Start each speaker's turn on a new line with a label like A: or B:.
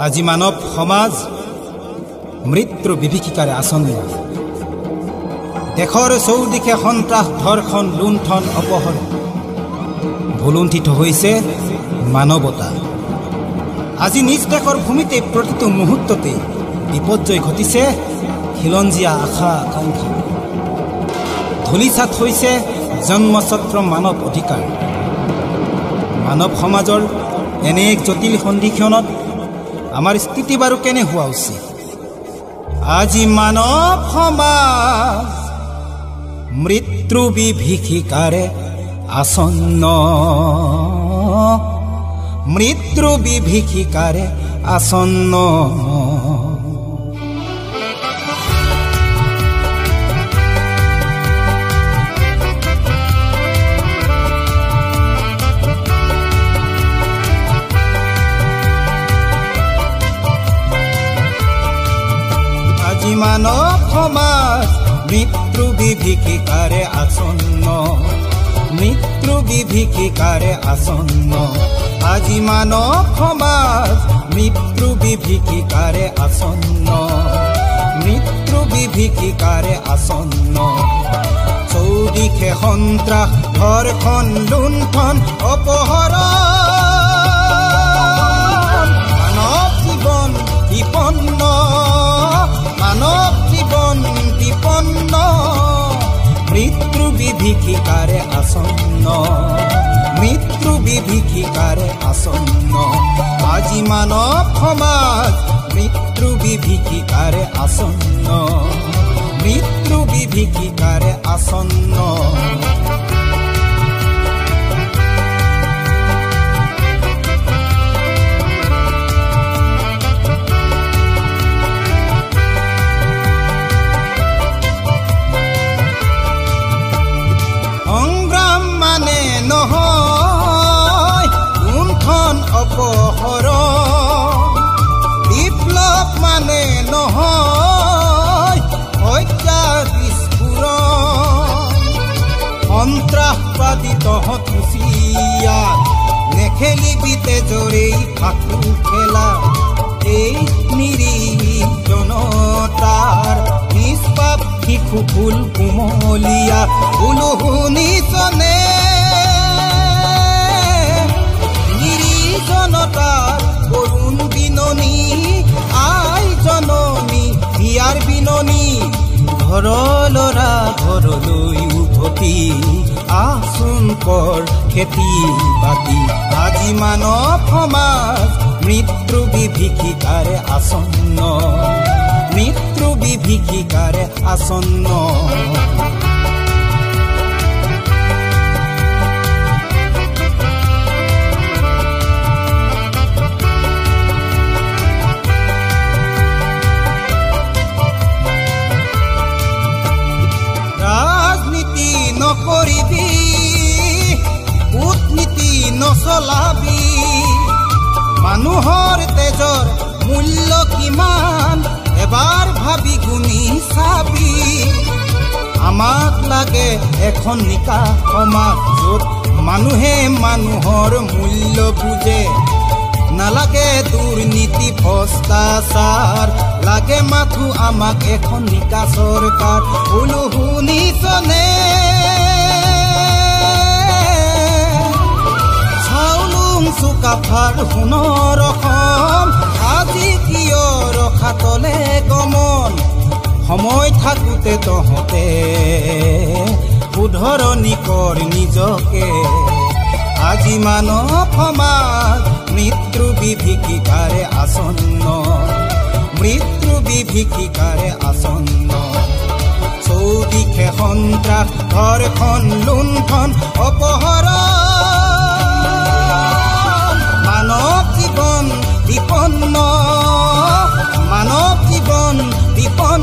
A: আজি মানৱ সমাজ মৃত্যুৰ বিভীষিকাৰে আসন্ন। দেশৰ চৌদিশে সন্ত্ৰাস, ধৰ্ষণ, লুণ্ঠন, অপহৰণ ভুলুণ্ঠিত হৈছে মানৱতা। আজি নিজ দেশৰ ভূমিতে প্ৰতিটো মুহূৰ্ততে বিপৰ্যয় ঘটিছে খিলঞ্জীয়া আশা আকাংক্ষা। ধূলিচাত হৈছে জন্মছত্ৰ মানৱ অধিকাৰ। মানৱ সমাজৰ এনে এক জটিল সন্ধিক্ষণত আমাৰ স্থিতি বাৰু কেনে হোৱা উচিত? আজি মানৱ সমাজ মৃত্যু বিভীষিকাৰে আসন্ন, মৃত্যু বিভীষিকাৰে আসন্ন। আজি মানৱ সমাজ মৃত্যু বিভীষিকাৰে আসন্ন, মৃত্যু বিভীষিকাৰে আসন্ন। আজি মানৱ সমাজ মৃত্যু বিভীষিকাৰে আসন্ন, মৃত্যু বিভীষিকাৰে আসন্ন। চৌদিশে সন্ত্ৰাস, ধৰ্ষণ, লুণ্ঠন, অপহৰণ। মানৱ জীৱন বিপন্ন, মানৱ জীৱন বিপন্ন। মৃত্যু বিভীষিকাৰে আসন্ন, মৃত্যু বিভীষিকাৰে আসন্ন। আজি মানৱ সমাজ মৃত্যু বিভীষিকাৰে আসন্ন, মৃত্যু বিভীষিকাৰে আসন্ন। বিপ্লৱ মানে নহয় হত্যা বিস্ফোৰণ। সন্ত্ৰাসবাদী তহঁত হুঁচিয়াৰ নেখেলিবি তেজৰেই ফাকু খেলা। এই নিৰীহ জনতাৰ নিষ্পাপ শিশু ফুল কুমলীয়া বোলো শুনিছনে? জনতাৰ কৰুণ বিননি, আই জননী বিয়াৰ বিননি। ঘৰ লৰা ঘৰলৈ উভতি আচোন কৰ খেতি বাতি। আজি মানৱ সমাজ মৃত্যু বিভীষিকাৰে আসন্ন, মৃত্যু বিভীষিকাৰে আসন্ন। নকৰিবি কূটনীতি নচলাবি। মানুহৰ তেজৰ মূল্য কিমান এবাৰ ভাবি গুণি চাবি। আমাক লাগে এখন নিকা সমাজ য'ত মানুহে মানুহৰ মূল্য বুজে। নালাগে দুৰ্নীতি ভ্ৰষ্টাচাৰ, লাগে মাথো আমাক এখন নিকা চৰকাৰ। বোলো শুনিছনে? চাউলুং চুকাফাৰ সোণৰ অসম আজি কিয় ৰখা তলে গমন? সময় থাকোঁতে তহঁতে শুধৰণি কৰ নিজকে। আজি মানৱ সমাজ মৃত্যু বিভীষিকাৰে আসন্ন, মৃত্যু বিভীষিকাৰে আসন্ন। চৌদিশে সন্ত্ৰাস, ধৰ্ষণ, লুণ্ঠন, অপহৰণ। মানৱ জীৱন বিপন্ন, মানৱ জীৱন বিপন্ন।